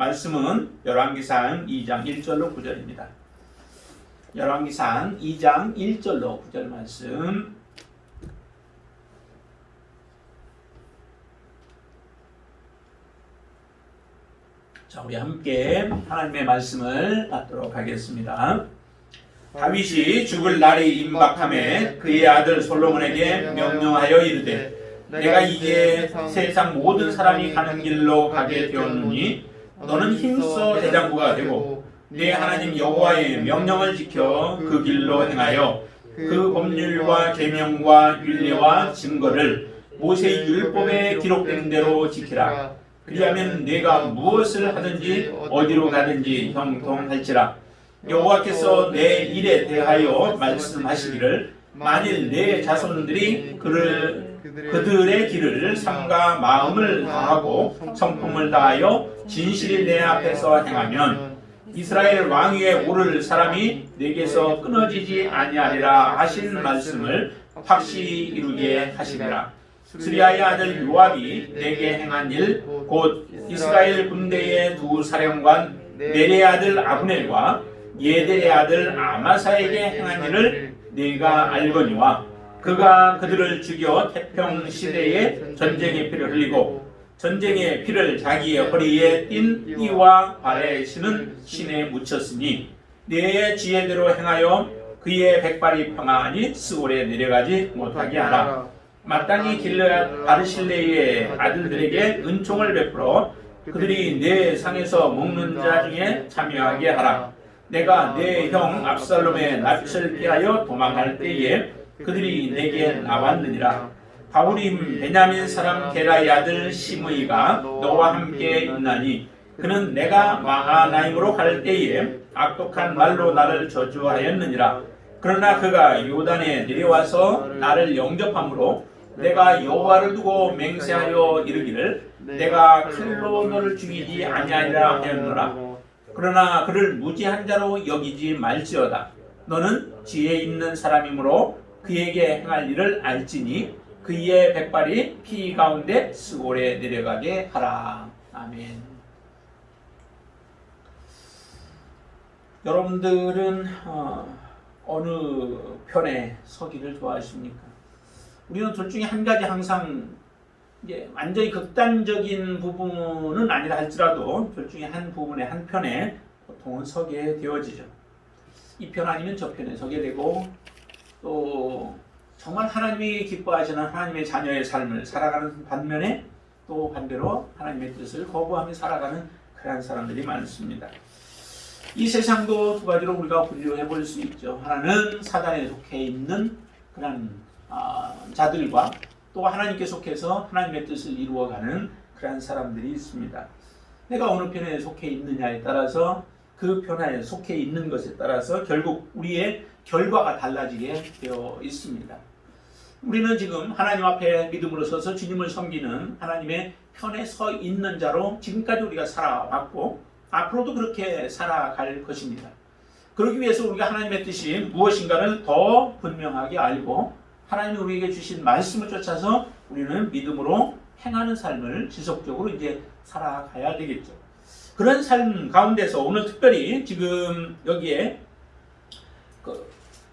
말씀은 열왕기상 2장 1절로 9절입니다. 열왕기상 2장 1절로 9절 말씀. 자, 우리 함께 하나님의 말씀을 받도록 하겠습니다. 다윗이 죽을 날이 임박함에 그의 아들 솔로몬에게 명령하여 이르되 내가 이제 세상 모든 사람이 가는 길로 가게 되었느니 너는 힘써 대장부가 되고 네 하나님 여호와의 명령을 지켜 그 길로 행하여 그 법률과 계명과 율례와 증거를 모세의 율법에 기록된 대로 지키라. 그리하면 네가 무엇을 하든지 어디로 가든지 형통할지라. 여호와께서 내 일에 대하여 말씀하시기를 만일 내 자손들이 그들의 길을 삼가 마음을 다하고 성품을 다하여 진실이 내 앞에서 행하면 이스라엘 왕위에 오를 사람이 내게서 끊어지지 아니하리라 하신 말씀을 확실히 이루게 하시리라. 스리야의 아들 요압이 내게 행한 일 곧 이스라엘 군대의 두 사령관 네리의 아들 아브넬과 예델의 아들 아마사에게 행한 일을 네가 알거니와 그가 그들을 죽여 태평 시대에 전쟁의 피를 흘리고 전쟁의 피를 자기의 허리에 띤 띠와 발에 신은 신에 묻혔으니 네 지혜대로 행하여 그의 백발이 평안히 스올에 내려가지 못하게 하라. 마땅히 길르앗 바르실레의 아들들에게 은총을 베풀어 그들이 내 상에서 먹는 자 중에 참여하게 하라. 내가 내 형 압살롬의 낯을 피하여 도망할 때에 그들이 내게 나왔느니라. 바울임 베냐민 사람 게라의 아들 시므이가 너와 함께 있나니 그는 내가 마하나임으로 갈 때에 악독한 말로 나를 저주하였느니라. 그러나 그가 요단에 내려와서 나를 영접함으로 내가 여호와를 두고 맹세하여 이르기를 내가 칼로 너를 죽이지 아니하리라 하였노라. 그러나 그를 무지한 자로 여기지 말지어다. 너는 지혜 있는 사람이므로 그에게 행할 일을 알지니 그의 백발이 피 가운데 스골에 내려가게 하라. 아멘. 여러분들은 어느 편에 서기를 좋아하십니까? 우리는 둘 중에 한 가지 항상 이제 완전히 극단적인 부분은 아니라 할지라도 둘 중에 한 부분에 한 편에 보통은 서게 되어지죠. 이 편 아니면 저 편에 서게 되고 또 정말 하나님이 기뻐하시는 하나님의 자녀의 삶을 살아가는 반면에 또 반대로 하나님의 뜻을 거부하며 살아가는 그런 사람들이 많습니다. 이 세상도 두 가지로 우리가 분류해 볼 수 있죠. 하나는 사단에 속해 있는 그런 자들과 또 하나님께 속해서 하나님의 뜻을 이루어가는 그런 사람들이 있습니다. 내가 어느 편에 속해 있느냐에 따라서 그 편에 속해 있는 것에 따라서 결국 우리의 결과가 달라지게 되어 있습니다. 우리는 지금 하나님 앞에 믿음으로 서서 주님을 섬기는 하나님의 편에 서 있는 자로 지금까지 우리가 살아왔고 앞으로도 그렇게 살아갈 것입니다. 그러기 위해서 우리가 하나님의 뜻이 무엇인가를 더 분명하게 알고 하나님이 우리에게 주신 말씀을 쫓아서 우리는 믿음으로 행하는 삶을 지속적으로 이제 살아가야 되겠죠. 그런 삶 가운데서 오늘 특별히 지금 여기에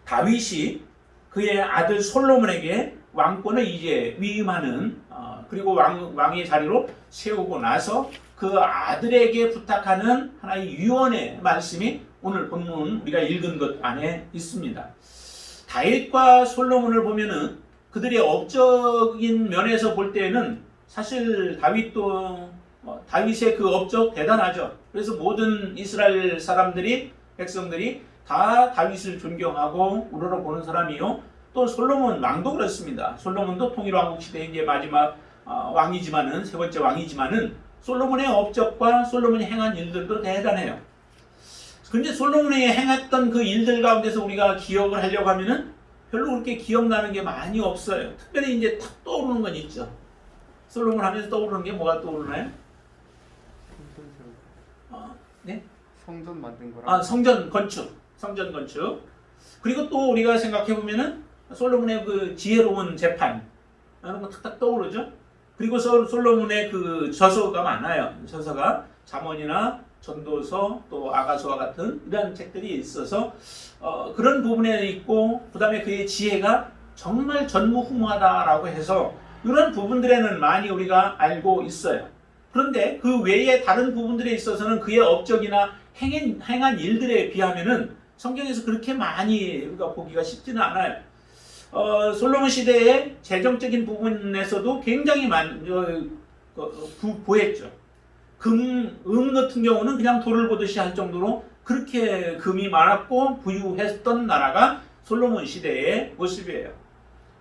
다윗이 그의 아들 솔로몬에게 왕권을 이제 위임하는 그리고 왕의 자리로 세우고 나서 그 아들에게 부탁하는 하나의 유언의 말씀이 오늘 본문 우리가 읽은 것 안에 있습니다. 다윗과 솔로몬을 보면은 그들의 업적인 면에서 볼 때는 사실 다윗도 다윗의 그 업적 대단하죠. 그래서 모든 이스라엘 사람들이 백성들이 다 다윗을 존경하고 우러러보는 사람이요. 또 솔로몬 왕도 그렇습니다. 솔로몬도 통일왕국 시대의 이제 마지막 왕이지만은 세 번째 왕이지만은 솔로몬의 업적과 솔로몬이 행한 일들도 대단해요. 근데 솔로몬이 행했던 그 일들 가운데서 우리가 기억을 하려고 하면은 별로 그렇게 기억나는 게 많이 없어요. 특별히 이제 탁 떠오르는 건 있죠. 솔로몬 하면서 떠오르는 게 뭐가 떠오르나요? 네? 성전 만든 거라. 성전 건축. 그리고 또 우리가 생각해 보면은 솔로몬의 그 지혜로운 재판 이런 거 탁탁 떠오르죠. 그리고 솔로몬의 그 저서가 많아요. 저서가 잠언이나 전도서 또 아가서와 같은 이런 책들이 있어서 그런 부분에 있고 그다음에 그의 지혜가 정말 전무후무하다라고 해서 이런 부분들에는 많이 우리가 알고 있어요. 그런데 그 외에 다른 부분들에 있어서는 그의 업적이나 행한 일들에 비하면은 성경에서 그렇게 많이 우리가 보기가 쉽지는 않아요. 솔로몬 시대의 재정적인 부분에서도 굉장히 부했죠. 금 같은 경우는 그냥 돌을 보듯이 할 정도로 그렇게 금이 많았고 부유했던 나라가 솔로몬 시대의 모습이에요.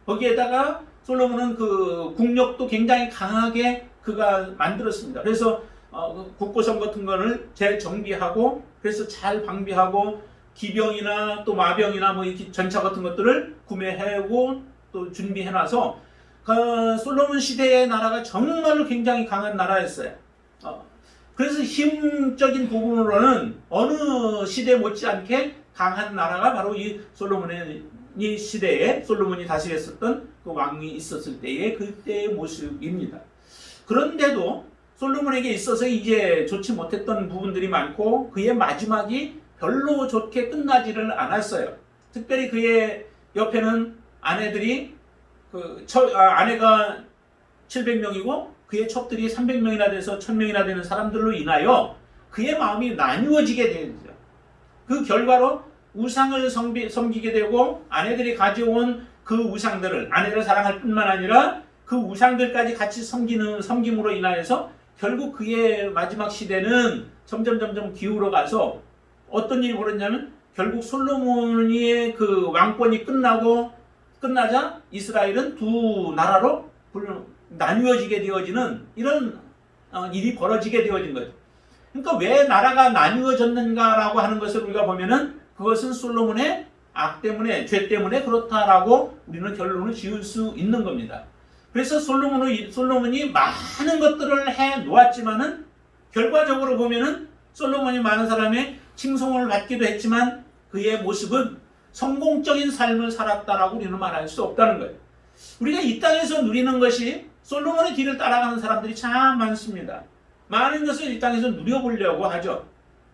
거기에다가 솔로몬은 그 국력도 굉장히 강하게 그가 만들었습니다. 그래서 국고성 같은 거를 재정비하고 그래서 잘 방비하고 기병이나 또 마병이나 뭐 이렇게 전차 같은 것들을 구매하고 또 준비해놔서 솔로몬 시대의 나라가 정말로 굉장히 강한 나라였어요. 그래서 힘적인 부분으로는 어느 시대 못지않게 강한 나라가 바로 이 솔로몬의 시대에 솔로몬이 다스렸었던 그 왕이 있었을 때의 그때의 모습입니다. 그런데도 솔로몬에게 있어서 이제 좋지 못했던 부분들이 많고 그의 마지막이 별로 좋게 끝나지를 않았어요. 특별히 그의 옆에는 아내들이 아내가 700명이고 그의 첩들이 300명이나 돼서 1000명이나 되는 사람들로 인하여 그의 마음이 나뉘어지게 되죠. 그 결과로 우상을 섬기게 되고 아내들이 가져온 그 우상들을 아내를 사랑할 뿐만 아니라 그 우상들까지 같이 섬김으로 인하여서 결국 그의 마지막 시대는 점점 기울어 가서 어떤 일이 벌어졌냐면 결국 솔로몬의 그 왕권이 끝나자 이스라엘은 두 나라로 나뉘어지게 되어지는 이런 일이 벌어지게 되어진 거죠. 그러니까 왜 나라가 나뉘어졌는가라고 하는 것을 우리가 보면은 그것은 솔로몬의 악 때문에 죄 때문에 그렇다라고 우리는 결론을 지을 수 있는 겁니다. 그래서 솔로몬이 많은 것들을 해 놓았지만은 결과적으로 보면은 솔로몬이 많은 사람의 칭송을 받기도 했지만 그의 모습은 성공적인 삶을 살았다라고 우리는 말할 수 없다는 거예요. 우리가 이 땅에서 누리는 것이 솔로몬의 뒤를 따라가는 사람들이 참 많습니다. 많은 것을 이 땅에서 누려보려고 하죠.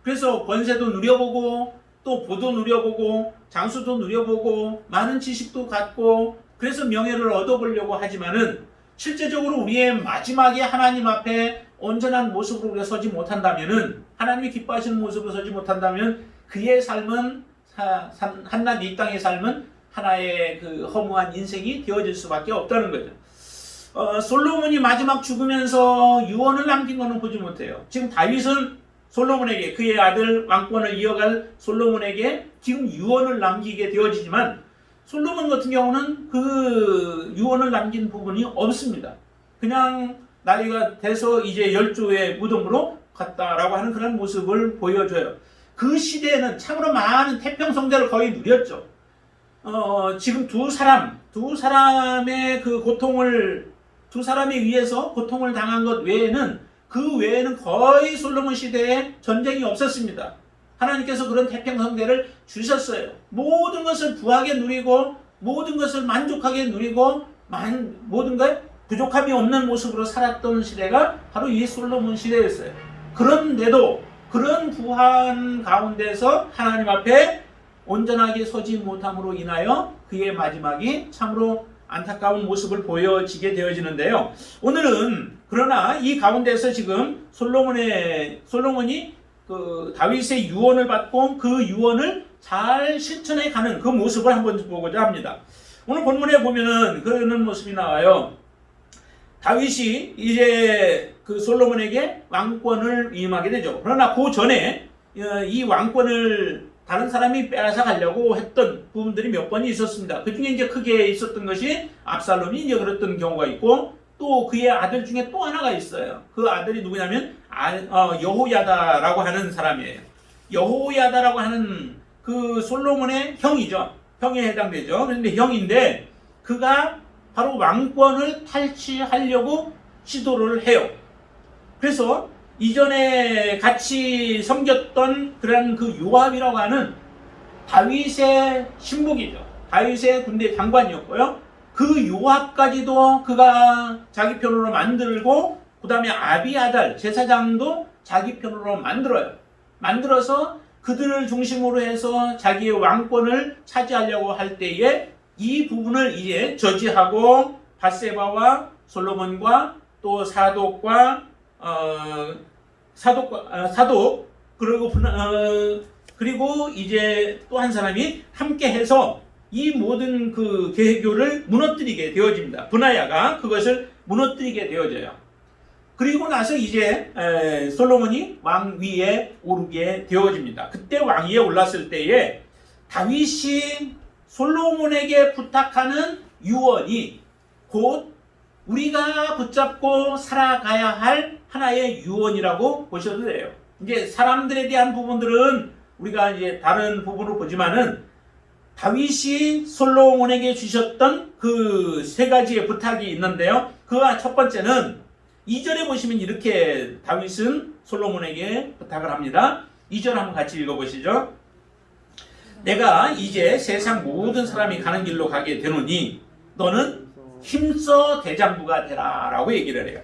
그래서 권세도 누려보고 또 보도 누려보고 장수도 누려보고 많은 지식도 갖고 그래서 명예를 얻어보려고 하지만은 실제적으로 우리의 마지막에 하나님 앞에 온전한 모습으로 우리가 서지 못한다면은 하나님이 기뻐하시는 모습으로 서지 못한다면 그의 삶은 한낱 이 땅의 삶은 하나의 그 허무한 인생이 되어질 수밖에 없다는 거죠. 솔로몬이 마지막 죽으면서 유언을 남긴 것은 보지 못해요. 지금 다윗은 솔로몬에게 그의 아들 왕권을 이어갈 솔로몬에게 지금 유언을 남기게 되어지지만 솔로몬 같은 경우는 그 유언을 남긴 부분이 없습니다. 그냥 나이가 돼서 이제 열조의 무덤으로 갔다라고 하는 그런 모습을 보여줘요. 그 시대에는 참으로 많은 태평성대를 거의 누렸죠. 지금 두 사람의 그 고통을 두 사람에 의해서 고통을 당한 것 외에는 그 외에는 거의 솔로몬 시대에 전쟁이 없었습니다. 하나님께서 그런 태평성대를 주셨어요. 모든 것을 부하게 누리고 모든 것을 만족하게 누리고 모든 것 부족함이 없는 모습으로 살았던 시대가 바로 이 솔로몬 시대였어요. 그런데도 그런 부한 가운데서 하나님 앞에 온전하게 서지 못함으로 인하여 그의 마지막이 참으로 안타까운 모습을 보여지게 되어지는데요. 오늘은 그러나 이 가운데서 지금 솔로몬이 그 다윗의 유언을 받고 그 유언을 잘 실천해 가는 그 모습을 한번 보고자 합니다. 오늘 본문에 보면은 그런 모습이 나와요. 다윗이 이제 그 솔로몬에게 왕권을 위임하게 되죠. 그러나 그 전에 이 왕권을 다른 사람이 빼앗아 가려고 했던 부분들이 몇 번이 있었습니다. 그 중에 이제 크게 있었던 것이 압살롬이 이제 그랬던 경우가 있고 또 그의 아들 중에 또 하나가 있어요. 그 아들이 누구냐면 여호야다라고 하는 사람이에요. 여호야다라고 하는 그 솔로몬의 형이죠. 형에 해당되죠. 그런데 형인데 그가 바로 왕권을 탈취하려고 시도를 해요. 그래서 이전에 같이 섬겼던 그런 그 요압이라고 하는 다윗의 신복이죠. 다윗의 군대 장관이었고요. 그 요압까지도 그가 자기 편으로 만들고 그 다음에 아비아달 제사장도 자기 편으로 만들어서 그들을 중심으로 해서 자기의 왕권을 차지하려고 할 때에 이 부분을 이제 저지하고 밧세바와 솔로몬과 또 사독 그리고 이제 또 한 사람이 함께 해서 이 모든 그 계교를 무너뜨리게 되어집니다. 브나야가 그것을 무너뜨리게 되어져요. 그리고 나서 이제 솔로몬이 왕 위에 오르게 되어집니다. 그때 왕 위에 올랐을 때에 다윗이 솔로몬에게 부탁하는 유언이 곧 우리가 붙잡고 살아가야 할 하나의 유언이라고 보셔도 돼요. 이제 사람들에 대한 부분들은 우리가 이제 다른 부분으로 보지만은 다윗이 솔로몬에게 주셨던 그 세 가지의 부탁이 있는데요. 그 첫 번째는 2절에 보시면 이렇게 다윗은 솔로몬에게 부탁을 합니다. 2절 한번 같이 읽어보시죠. 내가 이제 세상 모든 사람이 가는 길로 가게 되노니 너는 힘써 대장부가 되라 라고 얘기를 해요.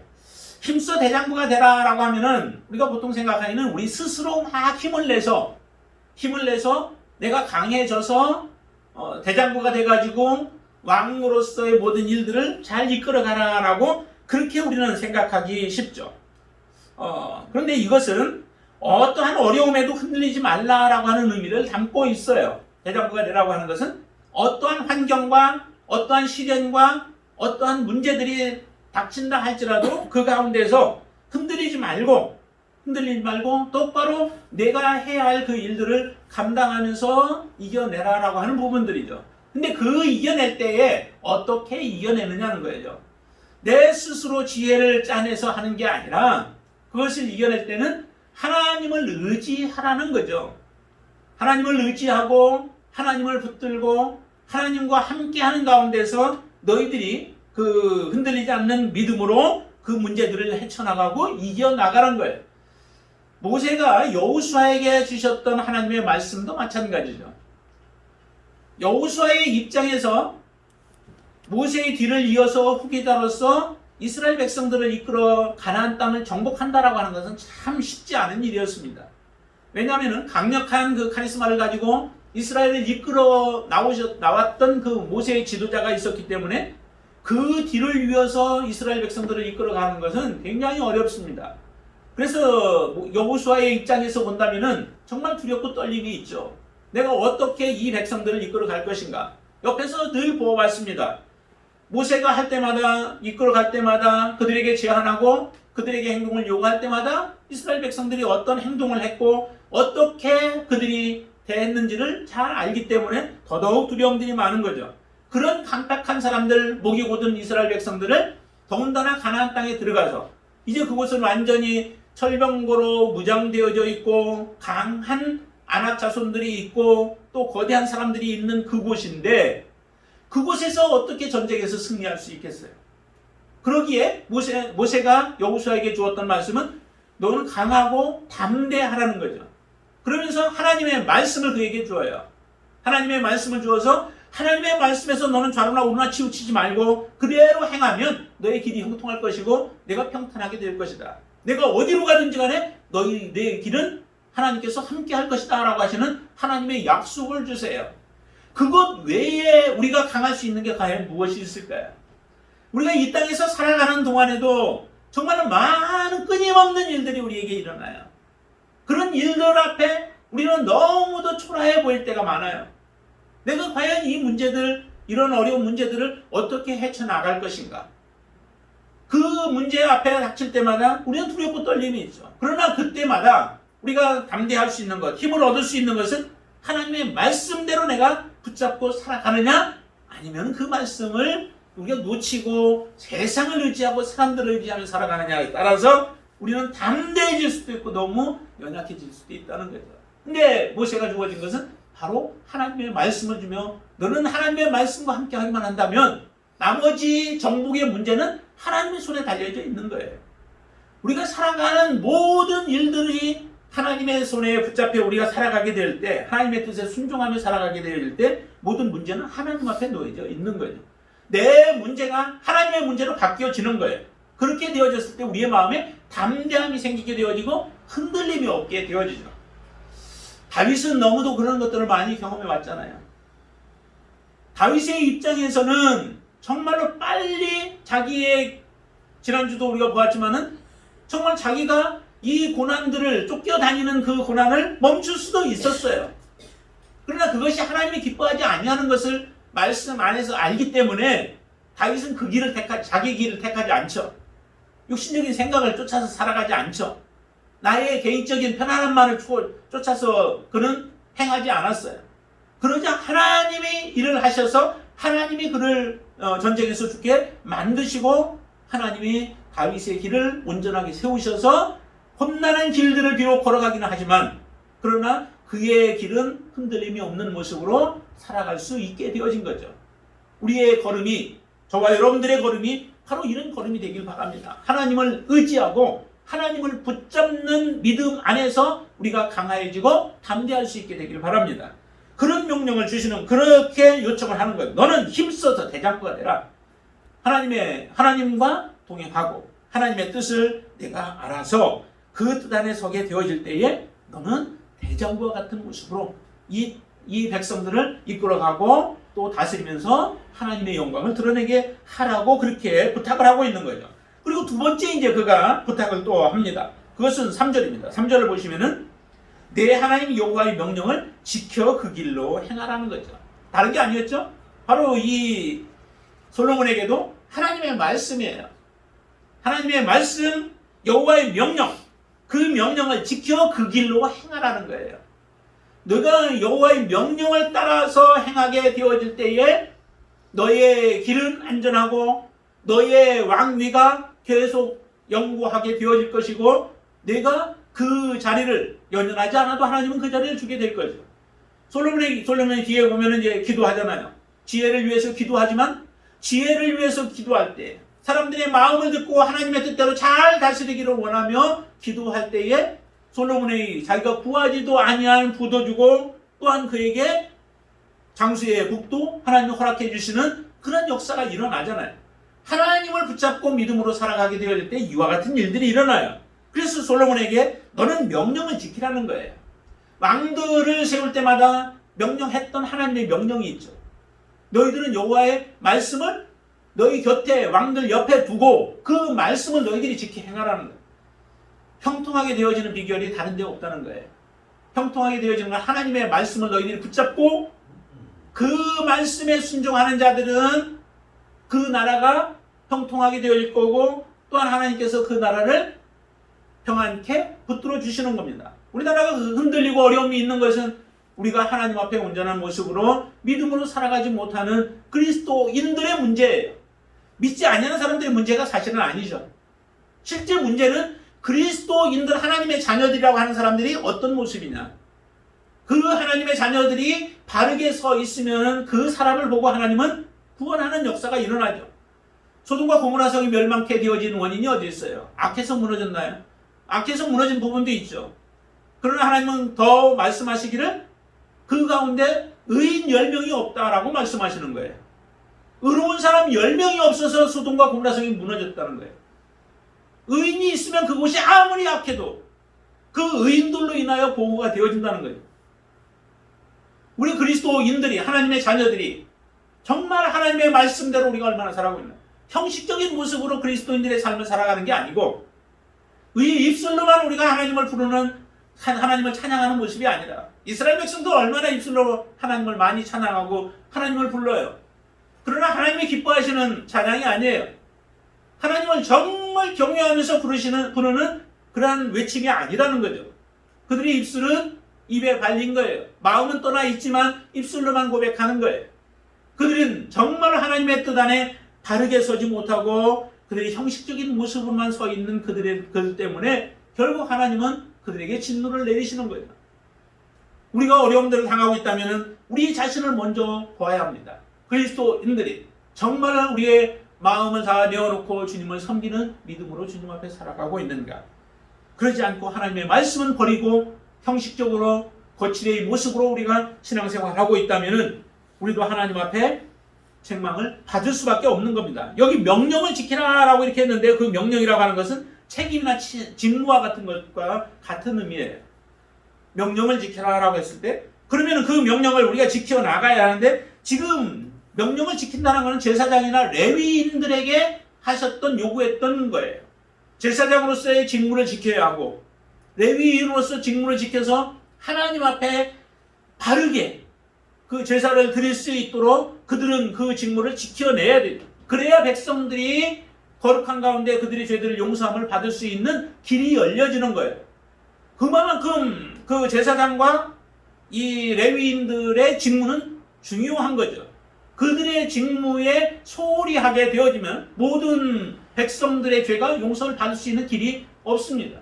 힘써 대장부가 되라 라고 하면은 우리가 보통 생각하기는 우리 스스로 막 힘을 내서 내가 강해져서 대장부가 돼가지고 왕으로서의 모든 일들을 잘 이끌어가라 라고 그렇게 우리는 생각하기 쉽죠. 그런데 이것은 어떠한 어려움에도 흔들리지 말라라고 하는 의미를 담고 있어요. 대장부가 되라고 하는 것은 어떠한 환경과 어떠한 시련과 어떠한 문제들이 닥친다 할지라도 그 가운데서 흔들리지 말고 똑바로 내가 해야 할 그 일들을 감당하면서 이겨내라라고 하는 부분들이죠. 근데 그 이겨낼 때에 어떻게 이겨내느냐는 거예요. 내 스스로 지혜를 짜내서 하는 게 아니라 그것을 이겨낼 때는 하나님을 의지하라는 거죠. 하나님을 의지하고 하나님을 붙들고 하나님과 함께하는 가운데서 너희들이 그 흔들리지 않는 믿음으로 그 문제들을 헤쳐나가고 이겨나가는 거예요. 모세가 여호수아에게 주셨던 하나님의 말씀도 마찬가지죠. 여호수아의 입장에서 모세의 뒤를 이어서 후계자로서 이스라엘 백성들을 이끌어 가나안 땅을 정복한다라고 하는 것은 참 쉽지 않은 일이었습니다. 왜냐하면 강력한 그 카리스마를 가지고 이스라엘을 이끌어 나왔던 그 모세의 지도자가 있었기 때문에 그 뒤를 이어서 이스라엘 백성들을 이끌어 가는 것은 굉장히 어렵습니다. 그래서 여호수아의 입장에서 본다면은 정말 두렵고 떨림이 있죠. 내가 어떻게 이 백성들을 이끌어 갈 것인가. 옆에서 늘 보아왔습니다. 모세가 할 때마다 이끌어 갈 때마다 그들에게 제안하고 그들에게 행동을 요구할 때마다 이스라엘 백성들이 어떤 행동을 했고 어떻게 그들이 대했는지를 잘 알기 때문에 더더욱 두려움들이 많은 거죠. 그런 강팍한 사람들, 목이 곧은 이스라엘 백성들을 더군다나 가나안 땅에 들어가서 이제 그곳은 완전히 철병거로 무장되어져 있고 강한 아낙 자손들이 있고 또 거대한 사람들이 있는 그곳인데 그곳에서 어떻게 전쟁에서 승리할 수 있겠어요? 그러기에 모세가 여호수아에게 주었던 말씀은 너는 강하고 담대하라는 거죠. 그러면서 하나님의 말씀을 그에게 주어요. 하나님의 말씀을 주어서 하나님의 말씀에서 너는 좌로나 우로나 치우치지 말고 그대로 행하면 너의 길이 형통할 것이고 내가 평탄하게 될 것이다. 내가 어디로 가든지 간에 내 길은 하나님께서 함께 할 것이다 라고 하시는 하나님의 약속을 주세요. 그것 외에 우리가 강할 수 있는 게 과연 무엇이 있을까요? 우리가 이 땅에서 살아가는 동안에도 정말 많은 끊임없는 일들이 우리에게 일어나요. 그런 일들 앞에 우리는 너무도 초라해 보일 때가 많아요. 내가 과연 이 문제들, 이런 어려운 문제들을 어떻게 헤쳐나갈 것인가? 그 문제 앞에 닥칠 때마다 우리는 두렵고 떨림이 있죠. 그러나 그때마다 우리가 담대할 수 있는 것, 힘을 얻을 수 있는 것은 하나님의 말씀대로 내가 붙잡고 살아가느냐 아니면 그 말씀을 우리가 놓치고 세상을 의지하고 사람들을 의지하며 살아가느냐에 따라서 우리는 담대해질 수도 있고 너무 연약해질 수도 있다는 거죠. 근데 모세가 주어진 것은 바로 하나님의 말씀을 주며 너는 하나님의 말씀과 함께 하기만 한다면 나머지 정복의 문제는 하나님의 손에 달려져 있는 거예요. 우리가 살아가는 모든 일들이 하나님의 손에 붙잡혀 우리가 살아가게 될 때 하나님의 뜻에 순종하며 살아가게 될 때 모든 문제는 하나님 앞에 놓여져 있는 거예요. 내 문제가 하나님의 문제로 바뀌어지는 거예요. 그렇게 되어졌을 때 우리의 마음에 담대함이 생기게 되어지고 흔들림이 없게 되어지죠. 다윗은 너무도 그런 것들을 많이 경험해 왔잖아요. 다윗의 입장에서는 정말로 빨리 자기의, 지난주도 우리가 보았지만은 정말 자기가 이 고난들을, 쫓겨다니는 그 고난을 멈출 수도 있었어요. 그러나 그것이 하나님이 기뻐하지 아니하는 것을 말씀 안에서 알기 때문에 다윗은 그 길을 자기 길을 택하지 않죠. 육신적인 생각을 쫓아서 살아가지 않죠. 나의 개인적인 편안함만을 쫓아서 그는 행하지 않았어요. 그러자 하나님이 일을 하셔서 하나님이 그를 전쟁에서 죽게 만드시고 하나님이 다윗의 길을 온전하게 세우셔서 험난한 길들을 비록 걸어가기는 하지만 그러나 그의 길은 흔들림이 없는 모습으로 살아갈 수 있게 되어진 거죠. 우리의 걸음이, 저와 여러분들의 걸음이 바로 이런 걸음이 되길 바랍니다. 하나님을 의지하고 하나님을 붙잡는 믿음 안에서 우리가 강화해지고 담대할 수 있게 되길 바랍니다. 그런 명령을 주시는, 그렇게 요청을 하는 거예요. 너는 힘써서 대장부가 되라. 하나님과 동행하고 하나님의 뜻을 내가 알아서 그 뜻 안에 서게 되어질 때에 너는 대장부와 같은 모습으로 이 백성들을 이끌어가고 또 다스리면서 하나님의 영광을 드러내게 하라고 그렇게 부탁을 하고 있는 거죠. 그리고 두 번째 이제 그가 부탁을 또 합니다. 그것은 3절입니다. 3절을 보시면은 내 하나님 여호와의 명령을 지켜 그 길로 행하라는 거죠. 다른 게 아니었죠? 바로 이 솔로몬에게도 하나님의 말씀이에요. 하나님의 말씀, 여호와의 명령, 그 명령을 지켜 그 길로 행하라는 거예요. 너가 여호와의 명령을 따라서 행하게 되어질 때에 너의 길은 안전하고 너의 왕위가 계속 영구하게 되어질 것이고 내가 그 자리를 연연하지 않아도 하나님은 그 자리를 주게 될 거죠. 솔로몬이 뒤에 보면 이제 기도하잖아요. 지혜를 위해서 기도하지만 지혜를 위해서 기도할 때 사람들의 마음을 듣고 하나님의 뜻대로 잘 다스리기를 원하며 기도할 때에 솔로몬이 자기가 구하지도 아니한 부도 주고 또한 그에게 장수의 복도 하나님이 허락해 주시는 그런 역사가 일어나잖아요. 하나님을 붙잡고 믿음으로 살아가게 되어질 때 이와 같은 일들이 일어나요. 그래서 솔로몬에게 너는 명령을 지키라는 거예요. 왕들을 세울 때마다 명령했던 하나님의 명령이 있죠. 너희들은 여호와의 말씀을 너희 곁에 왕들 옆에 두고 그 말씀을 너희들이 지키 행하라는 거예요. 형통하게 되어지는 비결이 다른 데 없다는 거예요. 형통하게 되어지는 건 하나님의 말씀을 너희들이 붙잡고 그 말씀에 순종하는 자들은 그 나라가 형통하게 되어질 거고 또한 하나님께서 그 나라를 평안케 붙들어 주시는 겁니다. 우리나라가 흔들리고 어려움이 있는 것은 우리가 하나님 앞에 온전한 모습으로 믿음으로 살아가지 못하는 그리스도인들의 문제예요. 믿지 않는 사람들의 문제가 사실은 아니죠. 실제 문제는 그리스도인들, 하나님의 자녀들이라고 하는 사람들이 어떤 모습이냐. 그 하나님의 자녀들이 바르게 서 있으면 그 사람을 보고 하나님은 구원하는 역사가 일어나죠. 소돔과 고모라 성이 멸망케 되어진 원인이 어디 있어요? 악해서 무너졌나요? 악해서 무너진 부분도 있죠. 그러나 하나님은 더 말씀하시기를 그 가운데 의인 10명이 없다라고 말씀하시는 거예요. 의로운 사람 10명이 없어서 소돔과 고모라 성이 무너졌다는 거예요. 의인이 있으면 그곳이 아무리 악해도 그 의인들로 인하여 보호가 되어진다는 거예요. 우리 그리스도인들이, 하나님의 자녀들이 정말 하나님의 말씀대로 우리가 얼마나 살아가고 있나. 형식적인 모습으로 그리스도인들의 삶을 살아가는 게 아니고 입술로만 우리가 하나님을 부르는, 하나님을 찬양하는 모습이 아니라 이스라엘 백성도 얼마나 입술로 하나님을 많이 찬양하고 하나님을 불러요. 그러나 하나님이 기뻐하시는 찬양이 아니에요. 하나님을 정말 경외하면서 부르는 그러한 외침이 아니라는 거죠. 그들의 입술은 입에 발린 거예요. 마음은 떠나 있지만 입술로만 고백하는 거예요. 그들은 정말 하나님의 뜻 안에 바르게 서지 못하고 그들의 형식적인 모습으로만 서 있는 그들 때문에 결국 하나님은 그들에게 진노를 내리시는 거예요. 우리가 어려움들을 당하고 있다면 우리 자신을 먼저 보아야 합니다. 그리스도인들이 정말 우리의 마음을 다 내어놓고 주님을 섬기는 믿음으로 주님 앞에 살아가고 있는가. 그러지 않고 하나님의 말씀은 버리고 형식적으로 거칠의 모습으로 우리가 신앙생활을 하고 있다면 우리도 하나님 앞에 책망을 받을 수밖에 없는 겁니다. 여기 명령을 지키라라고 이렇게 했는데 그 명령이라고 하는 것은 책임이나 직무와 같은 것과 같은 의미예요. 명령을 지켜라라고 했을 때 그러면 그 명령을 우리가 지켜나가야 하는데 지금 명령을 지킨다는 것은 제사장이나 레위인들에게 하셨던 요구했던 거예요. 제사장으로서의 직무를 지켜야 하고 레위인으로서 직무를 지켜서 하나님 앞에 바르게 그 제사를 드릴 수 있도록 그들은 그 직무를 지켜내야 돼요. 그래야 백성들이 거룩한 가운데 그들의 죄들을 용서함을 받을 수 있는 길이 열려지는 거예요. 그만큼 그 제사장과 이 레위인들의 직무는 중요한 거죠. 그들의 직무에 소홀히 하게 되어지면 모든 백성들의 죄가 용서를 받을 수 있는 길이 없습니다.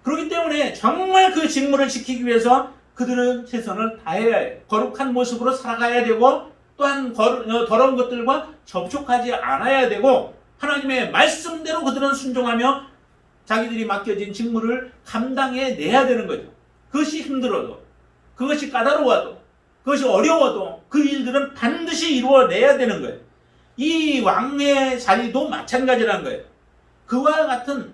그렇기 때문에 정말 그 직무를 지키기 위해서 그들은 최선을 다해야 해요. 거룩한 모습으로 살아가야 되고 또한 더러운 것들과 접촉하지 않아야 되고 하나님의 말씀대로 그들은 순종하며 자기들이 맡겨진 직무를 감당해내야 되는 거죠. 그것이 힘들어도 그것이 까다로워도 그것이 어려워도 그 일들은 반드시 이루어내야 되는 거예요. 이 왕의 자리도 마찬가지라는 거예요. 그와 같은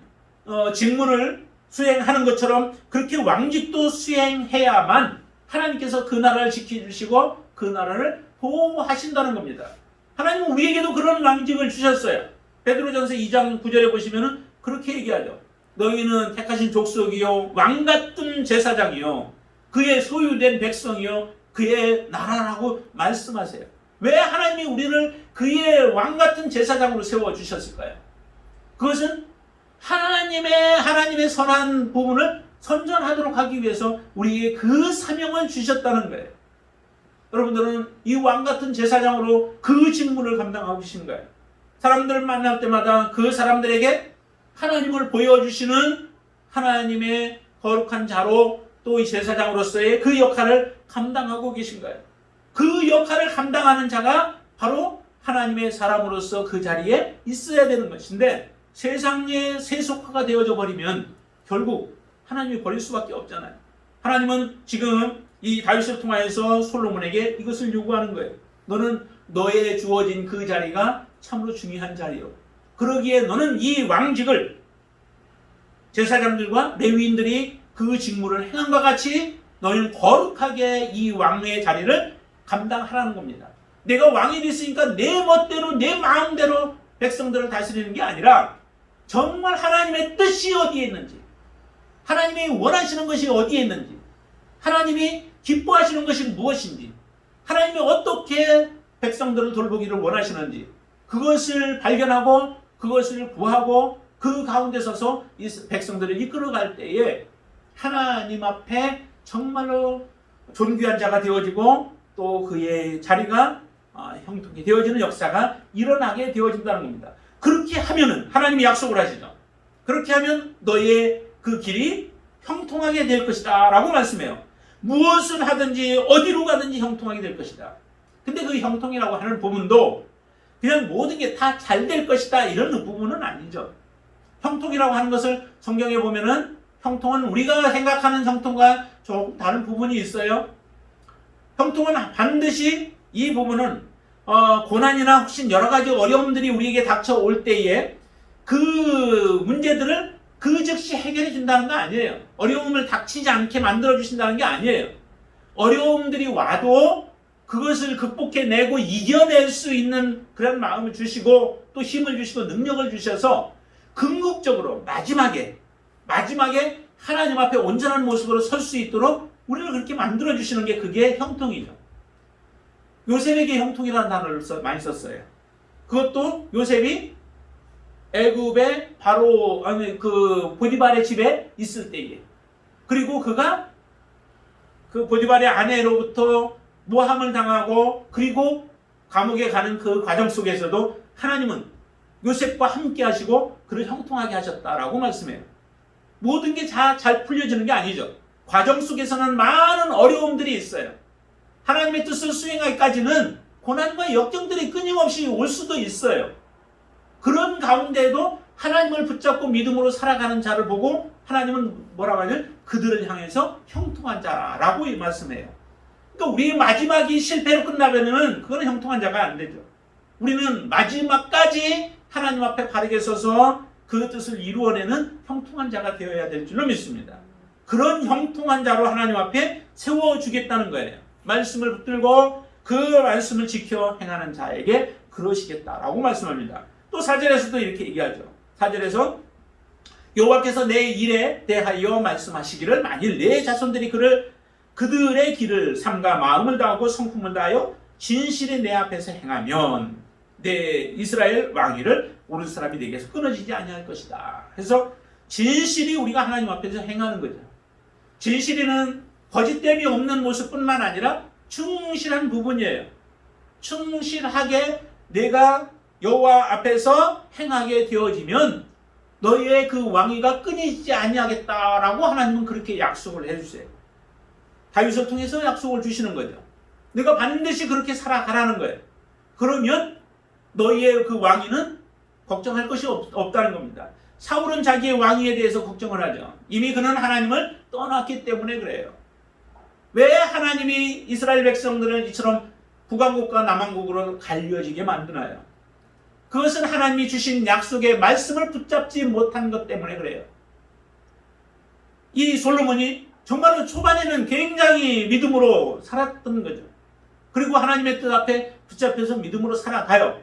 직무를 수행하는 것처럼 그렇게 왕직도 수행해야만 하나님께서 그 나라를 지켜주시고 그 나라를 보호하신다는 겁니다. 하나님은 우리에게도 그런 왕직을 주셨어요. 베드로전서 2장 9절에 보시면 그렇게 얘기하죠. 너희는 택하신 족속이요 왕같은 제사장이요 그의 소유된 백성이요 그의 나라라고 말씀하세요. 왜 하나님이 우리를 그의 왕같은 제사장으로 세워주셨을까요? 그것은 하나님의 선한 부분을 선전하도록 하기 위해서 우리에게 그 사명을 주셨다는 거예요. 여러분들은 이 왕같은 제사장으로 그 직무를 감당하고 계신 거예요. 사람들을 만날 때마다 그 사람들에게 하나님을 보여주시는 하나님의 거룩한 자로 또 이 제사장으로서의 그 역할을 감당하고 계신 거예요. 그 역할을 감당하는 자가 바로 하나님의 사람으로서 그 자리에 있어야 되는 것인데 세상에 세속화가 되어져 버리면 결국 하나님이 버릴 수밖에 없잖아요. 하나님은 지금 이 다윗을 통하여서 솔로몬에게 이것을 요구하는 거예요. 너는 너의 주어진 그 자리가 참으로 중요한 자리요. 그러기에 너는 이 왕직을 제사장들과 레위인들이 그 직무를 행함과 같이 너희는 거룩하게 이 왕의 자리를 감당하라는 겁니다. 내가 왕이 됐으니까 내 멋대로 내 마음대로 백성들을 다스리는 게 아니라 정말 하나님의 뜻이 어디에 있는지 하나님이 원하시는 것이 어디에 있는지 하나님이 기뻐하시는 것이 무엇인지 하나님이 어떻게 백성들을 돌보기를 원하시는지 그것을 발견하고 그것을 구하고 그 가운데 서서 이 백성들을 이끌어갈 때에 하나님 앞에 정말로 존귀한 자가 되어지고 또 그의 자리가 형통이 되어지는 역사가 일어나게 되어진다는 겁니다. 그렇게 하면은 하나님이 약속을 하시죠. 그렇게 하면 너의 그 길이 형통하게 될 것이다 라고 말씀해요. 무엇을 하든지 어디로 가든지 형통하게 될 것이다. 근데 그 형통이라고 하는 부분도 그냥 모든 게 다 잘 될 것이다 이런 부분은 아니죠. 형통이라고 하는 것을 성경에 보면은 형통은 우리가 생각하는 형통과 조금 다른 부분이 있어요. 형통은 반드시 이 부분은 고난이나 혹시 여러 가지 어려움들이 우리에게 닥쳐올 때에 그 문제들을 그 즉시 해결해 준다는 거 아니에요. 어려움을 닥치지 않게 만들어 주신다는 게 아니에요. 어려움들이 와도 그것을 극복해내고 이겨낼 수 있는 그런 마음을 주시고 또 힘을 주시고 능력을 주셔서 궁극적으로 마지막에 하나님 앞에 온전한 모습으로 설 수 있도록 우리를 그렇게 만들어 주시는 게 그게 형통이죠. 요셉에게 형통이라는 단어를 많이 썼어요. 그것도 요셉이 애굽의 바로 그 보디발의 집에 있을 때에 그리고 그가 그 보디발의 아내로부터 모함을 당하고 그리고 감옥에 가는 그 과정 속에서도 하나님은 요셉과 함께 하시고 그를 형통하게 하셨다라고 말씀해요. 모든 게 잘 풀려지는 게 아니죠. 과정 속에서는 많은 어려움들이 있어요. 하나님의 뜻을 수행하기까지는 고난과 역경들이 끊임없이 올 수도 있어요. 그런 가운데에도 하나님을 붙잡고 믿음으로 살아가는 자를 보고 하나님은 뭐라고 하냐면 그들을 향해서 형통한 자라고 말씀해요. 그러니까 우리의 마지막이 실패로 끝나면은 그거는 형통한 자가 안 되죠. 우리는 마지막까지 하나님 앞에 바르게 서서 그 뜻을 이루어내는 형통한 자가 되어야 될 줄로 믿습니다. 그런 형통한 자로 하나님 앞에 세워주겠다는 거예요. 말씀을 붙들고 그 말씀을 지켜 행하는 자에게 그러시겠다라고 말씀합니다. 또 4절에서도 이렇게 얘기하죠. 4절에서 여호와께서 내 일에 대하여 말씀하시기를 만일 내 자손들이 그들의 길을 삼가 마음을 다하고 성품을 다하여 진실이 내 앞에서 행하면 내 이스라엘 왕위를 오른 사람이 내게서 끊어지지 아니할 것이다. 그래서 진실이 우리가 하나님 앞에서 행하는 거죠. 진실이는 거짓됨이 없는 모습뿐만 아니라 충실한 부분이에요. 충실하게 내가 여호와 앞에서 행하게 되어지면 너희의 그 왕위가 끊이지 아니하겠다라고 하나님은 그렇게 약속을 해주세요. 다윗을 통해서 약속을 주시는 거죠. 내가 반드시 그렇게 살아가라는 거예요. 그러면 너희의 그 왕위는 걱정할 것이 없다는 겁니다. 사울은 자기의 왕위에 대해서 걱정을 하죠. 이미 그는 하나님을 떠났기 때문에 그래요. 왜 하나님이 이스라엘 백성들을 이처럼 북왕국과 남왕국으로 갈려지게 만드나요? 그것은 하나님이 주신 약속의 말씀을 붙잡지 못한 것 때문에 그래요. 이 솔로몬이 정말로 초반에는 굉장히 믿음으로 살았던 거죠. 그리고 하나님의 뜻 앞에 붙잡혀서 믿음으로 살아가요.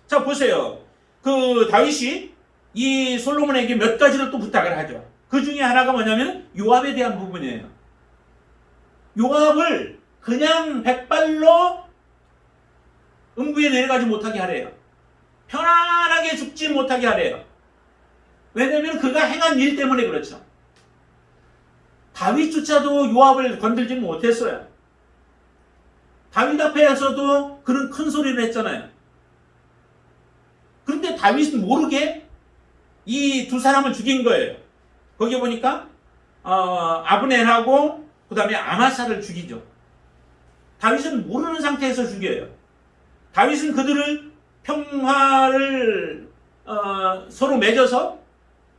자, 보세요. 그 다윗이 이 솔로몬에게 몇 가지를 또 부탁을 하죠. 그 중에 하나가 뭐냐면 요압에 대한 부분이에요. 요압을 그냥 백발로 음부에 내려가지 못하게 하래요. 편안하게 죽지 못하게 하래요. 왜냐하면 그가 행한 일 때문에 그렇죠. 다윗조차도 요압을 건들지 못했어요. 다윗 앞에서도 그런 큰 소리를 했잖아요. 그런데 다윗은 모르게 이 두 사람을 죽인 거예요. 거기 보니까 아브넬하고 그 다음에 아마사를 죽이죠. 다윗은 모르는 상태에서 죽여요. 다윗은 그들을 평화를 서로 맺어서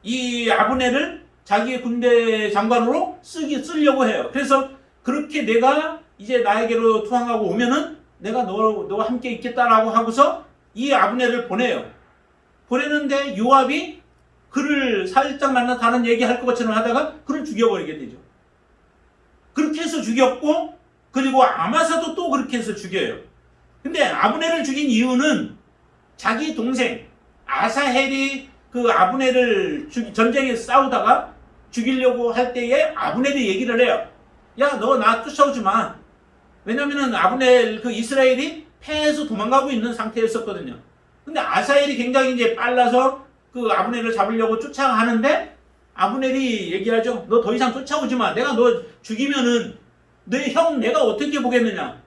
이 아브넬을 자기의 군대 장관으로 쓰려고 해요. 그래서 그렇게 내가 이제 나에게로 투항하고 오면은 내가 너와 함께 있겠다라고 하고서 이 아브넬을 보내요. 보내는데 요압이 그를 살짝 만나 다른 얘기할 것처럼 하다가 그를 죽여버리게 되죠. 그렇게 해서 죽였고, 그리고 아마사도 또 그렇게 해서 죽여요. 근데 아브넬을 죽인 이유는 자기 동생 아사헬이 그 아브넬을 전쟁에서 싸우다가 죽이려고 할 때에 아브넬이 얘기를 해요. 야, 너 나 쫓아오지 마. 왜냐면은 아브넬 그 이스라엘이 패해서 도망가고 있는 상태였었거든요. 근데 아사헬이 굉장히 이제 빨라서 그 아브넬을 잡으려고 쫓아가는데 아브넬이 얘기하죠. 너 더 이상 쫓아오지 마. 내가 너 죽이면은 내 형 내가 어떻게 보겠느냐.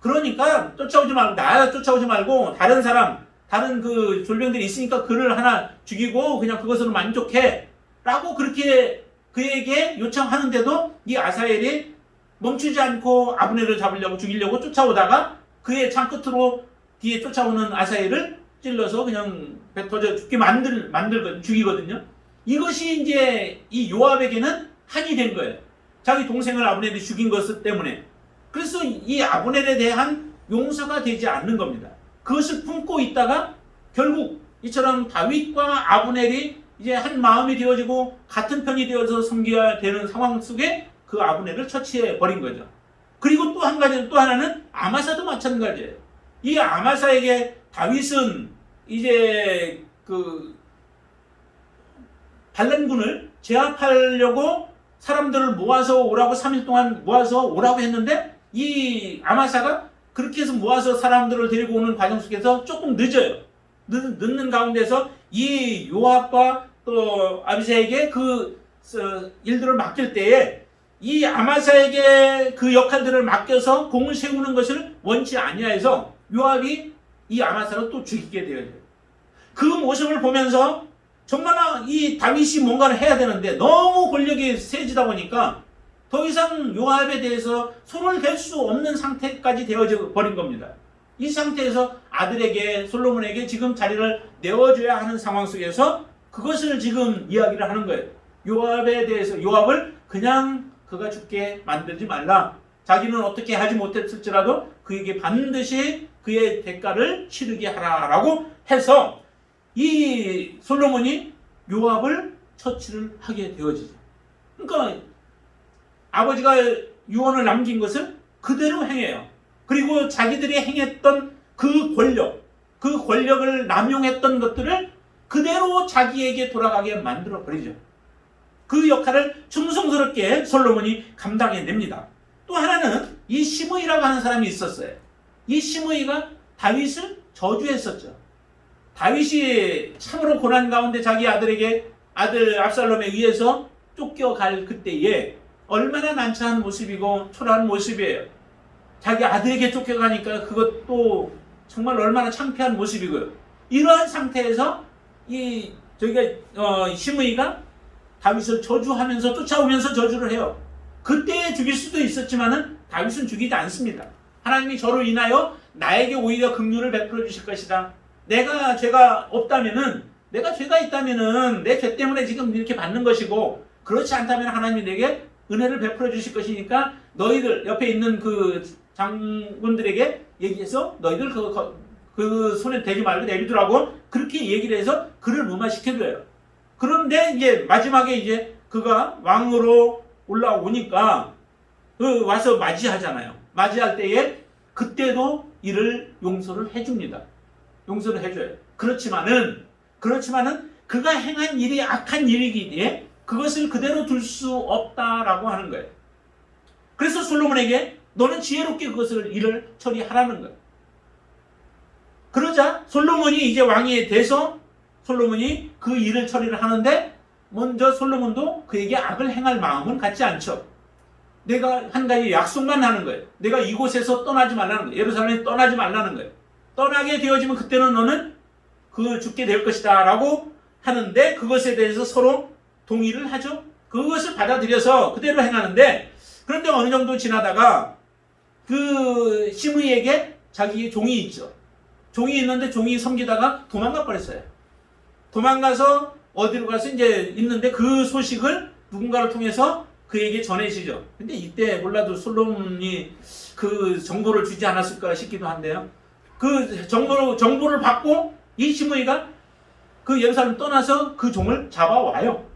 그러니까 쫓아오지 말고, 나 쫓아오지 말고 다른 사람, 다른 그 졸병들이 있으니까 그를 하나 죽이고 그냥 그것으로 만족해. 라고 그렇게 그에게 요청하는데도 이 아사헬이 멈추지 않고 아브넬을 잡으려고 죽이려고 쫓아오다가 그의 창끝으로 뒤에 쫓아오는 아사헬을 찔러서 그냥 배 터져 죽게 죽이거든요. 이것이 이제 이 요압에게는 한이 된 거예요. 자기 동생을 아브넬이 죽인 것 때문에. 그래서 이 아브넬에 대한 용서가 되지 않는 겁니다. 그것을 품고 있다가 결국 이처럼 다윗과 아브넬이 이제 한 마음이 되어지고 같은 편이 되어서 섬겨야 되는 상황 속에 그 아브넬을 처치해 버린 거죠. 그리고 또 한 가지, 또 하나는 아마사도 마찬가지예요. 이 아마사에게 다윗은 이제 그 반란군을 제압하려고 사람들을 모아서 오라고 3일 동안 모아서 오라고 했는데 이 아마사가 그렇게 해서 모아서 사람들을 데리고 오는 과정 속에서 조금 늦어요. 늦는 가운데서 이 요압과 또 아비새에게 그 일들을 맡길 때에 이 아마사에게 그 역할들을 맡겨서 공을 세우는 것을 원치 아니하여서 요압이 이 아마사를 또 죽이게 되어요. 그 모습을 보면서 정말 이 다윗이 뭔가를 해야 되는데 너무 권력이 세지다 보니까 더 이상 요압에 대해서 손을 댈 수 없는 상태까지 되어져 버린 겁니다. 이 상태에서 아들에게, 솔로몬에게 지금 자리를 내어줘야 하는 상황 속에서 그것을 지금 이야기를 하는 거예요. 요압에 대해서, 요압을 그냥 그가 죽게 만들지 말라. 자기는 어떻게 하지 못했을지라도 그에게 반드시 그의 대가를 치르게 하라라고 해서 이 솔로몬이 요압을 처치를 하게 되어지죠. 그러니까 아버지가 유언을 남긴 것을 그대로 행해요. 그리고 자기들이 행했던 그 권력을 남용했던 것들을 그대로 자기에게 돌아가게 만들어 버리죠. 그 역할을 충성스럽게 솔로몬이 감당해냅니다. 또 하나는 이 시므이라고 하는 사람이 있었어요. 이 시므이가 다윗을 저주했었죠. 다윗이 참으로 고난 가운데 자기 아들 압살롬에 의해서 쫓겨갈 그때에 얼마나 난처한 모습이고 초라한 모습이에요. 자기 아들에게 쫓겨가니까 그것도 정말 얼마나 창피한 모습이고요. 이러한 상태에서 시므이가 다윗을 저주하면서 쫓아오면서 저주를 해요. 그때 죽일 수도 있었지만은 다윗은 죽이지 않습니다. 하나님이 저로 인하여 나에게 오히려 긍휼을 베풀어 주실 것이다. 내가 죄가 있다면은 내 죄 때문에 지금 이렇게 받는 것이고, 그렇지 않다면 하나님이 내게 은혜를 베풀어 주실 것이니까 너희들 옆에 있는 그 장군들에게 얘기해서 너희들 그 손에 대지 말고 내비두라고 그렇게 얘기를 해서 그를 무마시켜줘요. 그런데 이제 마지막에 이제 그가 왕으로 올라오니까 와서 맞이하잖아요. 맞이할 때에 그때도 이를 용서를 해줍니다. 용서를 해줘요. 그렇지만은 그가 행한 일이 악한 일이기에 그것을 그대로 둘 수 없다라고 하는 거예요. 그래서 솔로몬에게 너는 지혜롭게 일을 처리하라는 거예요. 그러자 솔로몬이 이제 왕이 돼서 솔로몬이 그 일을 처리를 하는데, 먼저 솔로몬도 그에게 악을 행할 마음은 갖지 않죠. 내가 한 가지 약속만 하는 거예요. 내가 이곳에서 떠나지 말라는 거예요. 예루살렘에 떠나지 말라는 거예요. 떠나게 되어지면 그때는 너는 죽게 될 것이다 라고 하는데, 그것에 대해서 서로 동의를 하죠. 그것을 받아들여서 그대로 행하는데, 그런데 어느 정도 지나다가 그 시므이에게 자기의 종이 있죠. 종이 있는데 종이 섬기다가 도망가 버렸어요. 도망가서 어디로 가서 이제 있는데 그 소식을 누군가를 통해서 그에게 전해지죠. 근데 이때 몰라도 솔로몬이 그 정보를 주지 않았을까 싶기도 한데요. 그 정보를 받고 이 시므이가 그 예루살렘 떠나서 그 종을 잡아와요.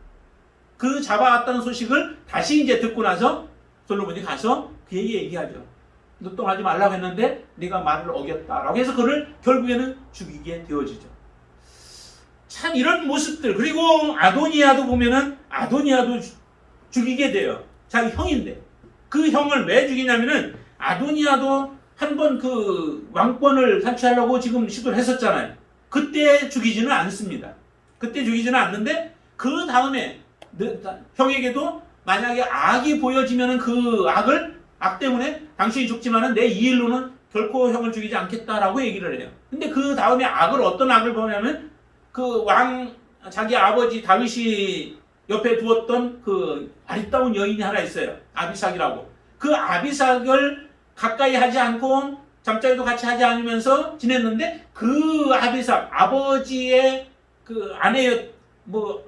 그 잡아왔다는 소식을 다시 이제 듣고 나서 솔로몬이 가서 그에게 얘기하죠. 너 떠나지 말라고 했는데 네가 말을 어겼다라고 해서 그를 결국에는 죽이게 되어지죠. 참 이런 모습들. 그리고 아도니아도 보면은 아도니아도 죽이게 돼요. 자기 형인데. 그 형을 왜 죽이냐면은 아도니아도 한번 그 왕권을 탈취하려고 지금 시도를 했었잖아요. 그때 죽이지는 않습니다. 그때 죽이지는 않는데 그 다음에 형에게도 만약에 악이 보여지면은 그 악 때문에 당신이 죽지만은 내 이 일로는 결코 형을 죽이지 않겠다라고 얘기를 해요. 근데 그 다음에 어떤 악을 보냐면 그 자기 아버지 다윗이 옆에 두었던 그 아리따운 여인이 하나 있어요. 아비삭이라고. 그 아비삭을 가까이 하지 않고 잠자리도 같이 하지 않으면서 지냈는데, 그 아비삭, 아버지의 그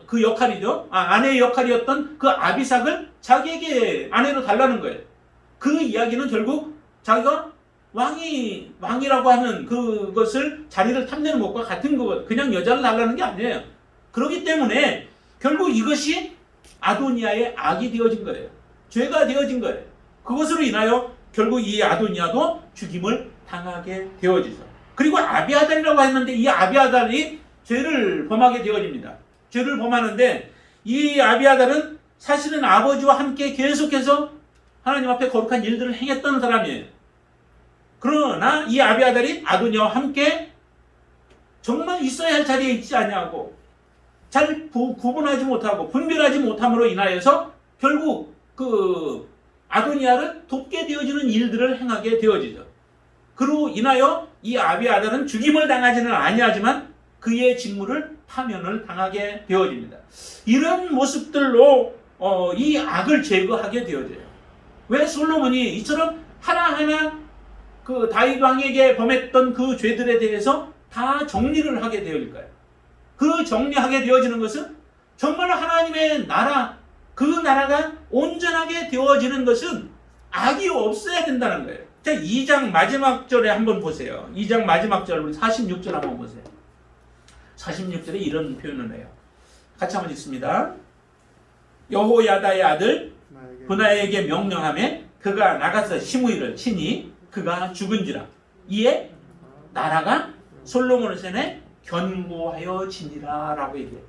그 역할이죠. 아내의 역할이었던 그 아비삭을 자기에게 아내로 달라는 거예요. 그 이야기는 결국 자기가 왕이라고 하는 그것을 자리를 탐내는 것과 같은 것, 그냥 여자를 달라는 게 아니에요. 그렇기 때문에 결국 이것이 아도니아의 악이 되어진 거예요. 죄가 되어진 거예요. 그것으로 인하여 결국 이 아도니아도 죽임을 당하게 되어지죠. 그리고 아비아달이라고 했는데 이 아비아달이 죄를 범하게 되어집니다. 죄를 범하는데 이 아비아달은 사실은 아버지와 함께 계속해서 하나님 앞에 거룩한 일들을 행했던 사람이에요. 그러나 이 아비아달이 아도니아와 함께 정말 있어야 할 자리에 있지 않냐고 잘 구분하지 못하고 분별하지 못함으로 인하여서 결국 그 아도니아를 돕게 되어지는 일들을 행하게 되어지죠. 그로 인하여 이 아비아달은 죽임을 당하지는 아니하지만 그의 직무를 파면을 당하게 되어집니다. 이런 모습들로 이 악을 제거하게 되어져요. 왜 솔로몬이 이처럼 하나하나 그 다윗 왕에게 범했던 그 죄들에 대해서 다 정리를 하게 되어질까요? 그 정리하게 되어지는 것은 정말 하나님의 나라, 그 나라가 온전하게 되어지는 것은 악이 없어야 된다는 거예요. 자, 2장 마지막 절에 한번 보세요. 2장 마지막 절, 우리 46절 한번 보세요. 46절에 이런 표현을 해요. 같이 한번 읽습니다. 여호야다의 아들 분하에게 명령하매 그가 나가서 시므이를 치니 그가 죽은지라. 이에 나라가 솔로몬의 손에 견고하여지니라 라고 얘기해요.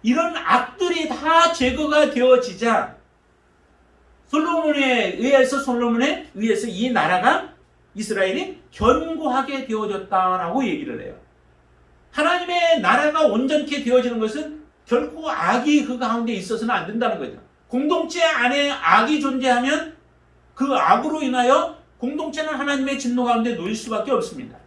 이런 악들이 다 제거가 되어지자 솔로몬에 의해서 이 나라가 이스라엘이 견고하게 되어졌다라고 얘기를 해요. 하나님의 나라가 온전케 되어지는 것은 결코 악이 그 가운데 있어서는 안 된다는 거죠. 공동체 안에 악이 존재하면 그 악으로 인하여 공동체는 하나님의 진노 가운데 놓일 수밖에 없습니다.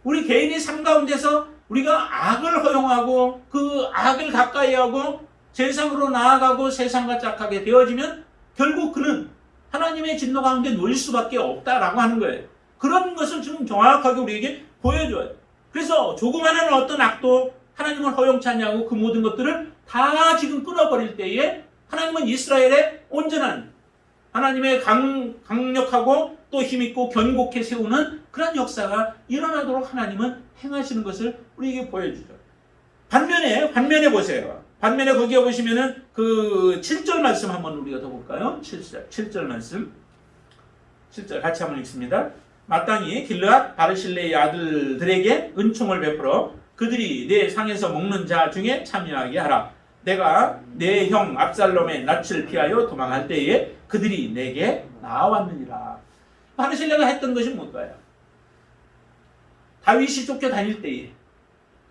우리 개인이 삶 가운데서 우리가 악을 허용하고 그 악을 가까이하고 세상으로 나아가고 세상과 짝하게 되어지면 결국 그는 하나님의 진노 가운데 놓일 수밖에 없다라고 하는 거예요. 그런 것을 지금 정확하게 우리에게 보여줘요. 그래서 조그마한 어떤 악도 하나님을 허용치 않냐고 그 모든 것들을 다 지금 끊어버릴 때에 하나님은 이스라엘의 온전한 하나님의 강력하고 또 힘있고 견고케 세우는 그런 역사가 일어나도록 하나님은 행하시는 것을 우리에게 보여주죠. 반면에 보세요. 반면에 거기에 보시면은 그 7절 말씀 한번 우리가 더 볼까요? 7절 말씀. 7절 같이 한번 읽습니다. 마땅히 길르앗 바르실레의 아들들에게 은총을 베풀어 그들이 내 상에서 먹는 자 중에 참여하게 하라. 내가 내 형 압살롬의 낯을 피하여 도망할 때에 그들이 내게 나왔느니라. 바르실레가 했던 것이 뭘까요? 다윗이 쫓겨다닐 때에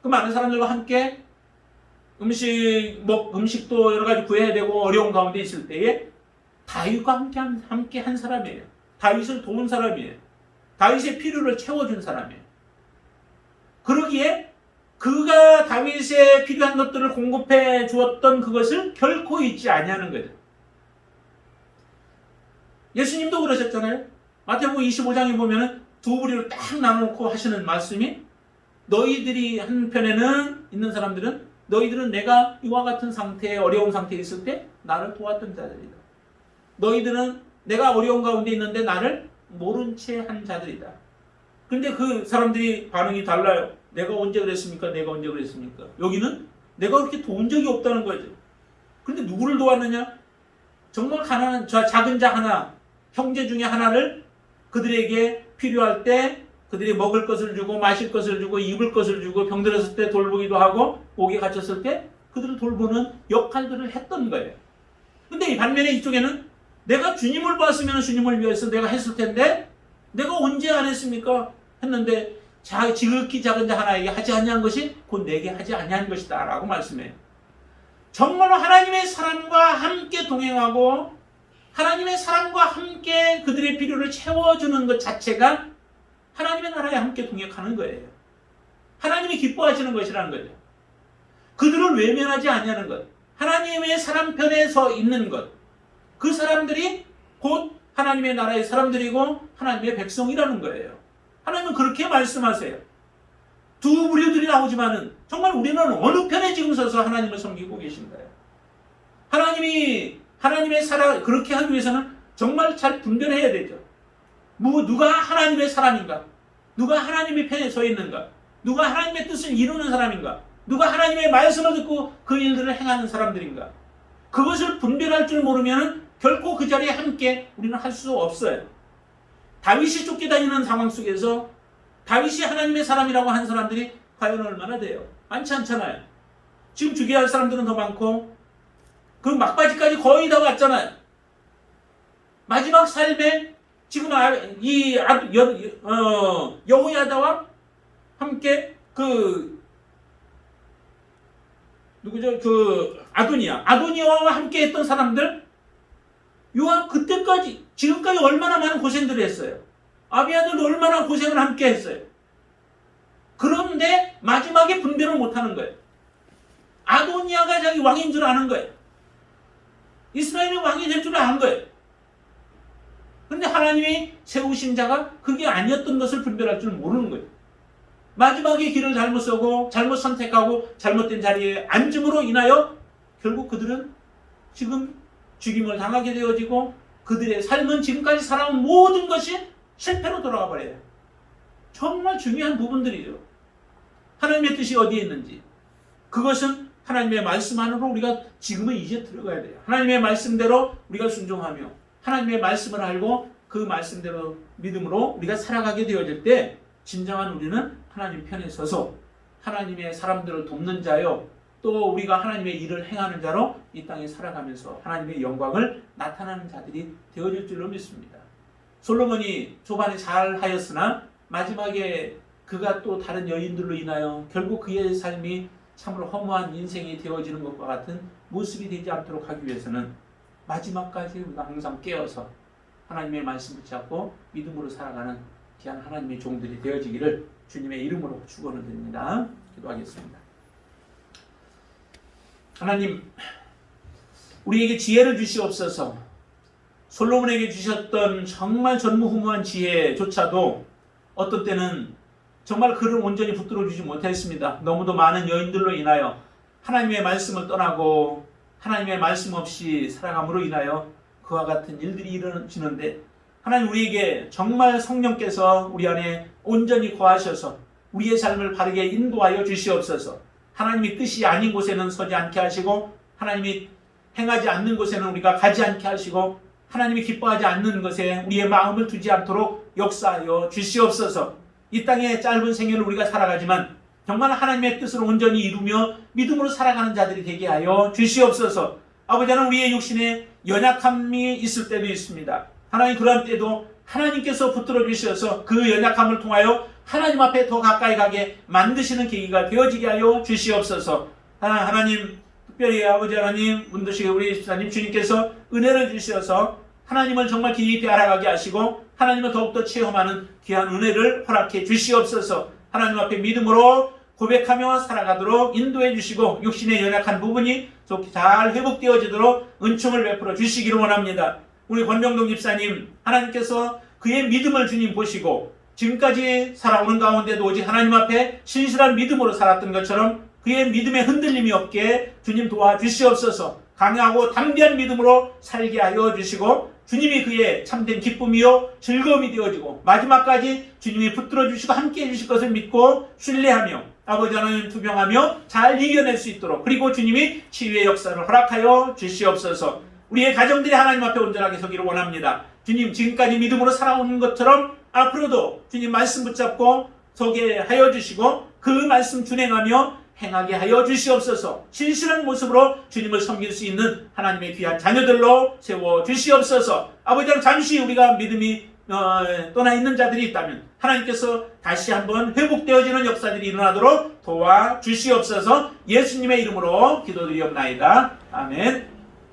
그 많은 사람들과 함께 음식도 여러 가지 구해야 되고 어려운 가운데 있을 때에 다윗과 함께 한 사람이에요. 다윗을 도운 사람이에요. 다윗의 필요를 채워준 사람이에요. 그러기에 그가 다윗의 필요한 것들을 공급해 주었던 그것을 결코 잊지 아니하는 거죠. 예수님도 그러셨잖아요. 마태복음 25장에 보면은 두 부리로 딱 나눠놓고 하시는 말씀이 너희들이 한편에는 있는 사람들은 너희들은 내가 이와 같은 상태에 어려운 상태에 있을 때 나를 도왔던 자들이다. 너희들은 내가 어려운 가운데 있는데 나를 모른 채 한 자들이다. 그런데 그 사람들이 반응이 달라요. 내가 언제 그랬습니까? 내가 언제 그랬습니까? 여기는 내가 그렇게 도운 적이 없다는 거죠. 그런데 누구를 도왔느냐? 정말 가난한 작은 자 하나, 형제 중에 하나를 그들에게 필요할 때 그들이 먹을 것을 주고 마실 것을 주고 입을 것을 주고 병들었을 때 돌보기도 하고 옥에 갇혔을 때 그들을 돌보는 역할들을 했던 거예요. 근데 이 반면에 이쪽에는 내가 주님을 봤으면 주님을 위해서 내가 했을 텐데 내가 언제 안 했습니까? 했는데 지극히 작은 자 하나에게 하지 아니한 것이 곧 내게 하지 아니한 것이다 라고 말씀해요. 정말로 하나님의 사랑과 함께 동행하고 하나님의 사랑과 함께 그들의 필요를 채워주는 것 자체가 하나님의 나라에 함께 동역하는 거예요. 하나님이 기뻐하시는 것이라는 거죠. 그들을 외면하지 아니하는 것, 하나님의 사람 편에 서 있는 것, 그 사람들이 곧 하나님의 나라의 사람들이고 하나님의 백성이라는 거예요. 하나님은 그렇게 말씀하세요. 두 부류들이 나오지만은 정말 우리는 어느 편에 지금 서서 하나님을 섬기고 계신가요? 하나님이 하나님의 사랑 그렇게 하기 위해서는 정말 잘 분별해야 되죠. 누가 하나님의 사람인가? 누가 하나님의 편에 서 있는가? 누가 하나님의 뜻을 이루는 사람인가? 누가 하나님의 말씀을 듣고 그 일들을 행하는 사람들인가? 그것을 분별할 줄 모르면 결코 그 자리에 함께 우리는 할 수 없어요. 다윗이 쫓겨다니는 상황 속에서 다윗이 하나님의 사람이라고 한 사람들이 과연 얼마나 돼요? 많지 않잖아요. 지금 죽여야 할 사람들은 더 많고 그 막바지까지 거의 다 왔잖아요. 마지막 삶에 지금 여호야다와 함께 아도니아와 함께 했던 사람들 요압 그때까지 지금까지 얼마나 많은 고생들을 했어요. 아비아들도 얼마나 고생을 함께 했어요. 그런데 마지막에 분별을 못하는 거예요. 아도니아가 자기 왕인 줄 아는 거예요. 이스라엘의 왕이 될 줄 아는 거예요. 그런데 하나님이 세우신 자가 그게 아니었던 것을 분별할 줄 모르는 거예요. 마지막에 길을 잘못 서고 잘못 선택하고 잘못된 자리에 앉음으로 인하여 결국 그들은 지금 죽임을 당하게 되어지고 그들의 삶은 지금까지 살아온 모든 것이 실패로 돌아가 버려요. 정말 중요한 부분들이죠. 하나님의 뜻이 어디에 있는지 그것은 하나님의 말씀 안으로 우리가 지금은 이제 들어가야 돼요. 하나님의 말씀대로 우리가 순종하며 하나님의 말씀을 알고 그 말씀대로 믿음으로 우리가 살아가게 되어질 때 진정한 우리는 하나님 편에 서서 하나님의 사람들을 돕는 자요, 또 우리가 하나님의 일을 행하는 자로 이 땅에 살아가면서 하나님의 영광을 나타나는 자들이 되어질 줄로 믿습니다. 솔로몬이 초반에 잘 하였으나 마지막에 그가 또 다른 여인들로 인하여 결국 그의 삶이 참으로 허무한 인생이 되어지는 것과 같은 모습이 되지 않도록 하기 위해서는 마지막까지 우리가 항상 깨어서 하나님의 말씀 붙잡고 믿음으로 살아가는 귀한 하나님의 종들이 되어지기를 주님의 이름으로 축원을 드립니다. 기도하겠습니다. 하나님, 우리에게 지혜를 주시옵소서. 솔로몬에게 주셨던 정말 전무후무한 지혜조차도 어떤 때는 정말 그를 온전히 붙들어 주지 못했습니다. 너무도 많은 여인들로 인하여 하나님의 말씀을 떠나고 하나님의 말씀 없이 살아감으로 인하여 그와 같은 일들이 일어지는데, 하나님 우리에게 정말 성령께서 우리 안에 온전히 거하셔서 우리의 삶을 바르게 인도하여 주시옵소서. 하나님이 뜻이 아닌 곳에는 서지 않게 하시고 하나님이 행하지 않는 곳에는 우리가 가지 않게 하시고 하나님이 기뻐하지 않는 것에 우리의 마음을 두지 않도록 역사하여 주시옵소서. 이 땅의 짧은 생애를 우리가 살아가지만 정말 하나님의 뜻을 온전히 이루며 믿음으로 살아가는 자들이 되게 하여 주시옵소서. 아버지, 하나님 우리의 육신에 연약함이 있을 때도 있습니다. 하나님 그런 때도 하나님께서 붙들어 주셔서 그 연약함을 통하여 하나님 앞에 더 가까이 가게 만드시는 계기가 되어지게 하여 주시옵소서. 하나님, 특별히 아버지 하나님, 문도식 우리 집사님 주님께서 은혜를 주셔서 하나님을 정말 깊이 알아가게 하시고 하나님을 더욱더 체험하는 귀한 은혜를 허락해 주시옵소서. 하나님 앞에 믿음으로 고백하며 살아가도록 인도해 주시고 육신의 연약한 부분이 좋게 잘 회복되어지도록 은총을 베풀어 주시기를 원합니다. 우리 권병동 집사님, 하나님께서 그의 믿음을 주님 보시고 지금까지 살아오는 가운데도 오직 하나님 앞에 신실한 믿음으로 살았던 것처럼 그의 믿음에 흔들림이 없게 주님 도와주시옵소서. 강하고 담대한 믿음으로 살게 하여 주시고 주님이 그의 참된 기쁨이요 즐거움이 되어지고 마지막까지 주님이 붙들어 주시고 함께 해주실 것을 믿고 신뢰하며 아버지 하나님 투병하며 잘 이겨낼 수 있도록, 그리고 주님이 치유의 역사를 허락하여 주시옵소서. 우리의 가정들이 하나님 앞에 온전하게 서기를 원합니다. 주님, 지금까지 믿음으로 살아오는 것처럼 앞으로도 주님 말씀 붙잡고 서게 하여 주시고 그 말씀 준행하며 행하게 하여 주시옵소서. 신실한 모습으로 주님을 섬길 수 있는 하나님의 귀한 자녀들로 세워 주시옵소서. 아버지 하나님, 잠시 우리가 믿음이 떠나 있는 자들이 있다면 하나님께서 다시 한번 회복되어지는 역사들이 일어나도록 도와주시옵소서. 예수님의 이름으로 기도드리옵나이다. 아멘.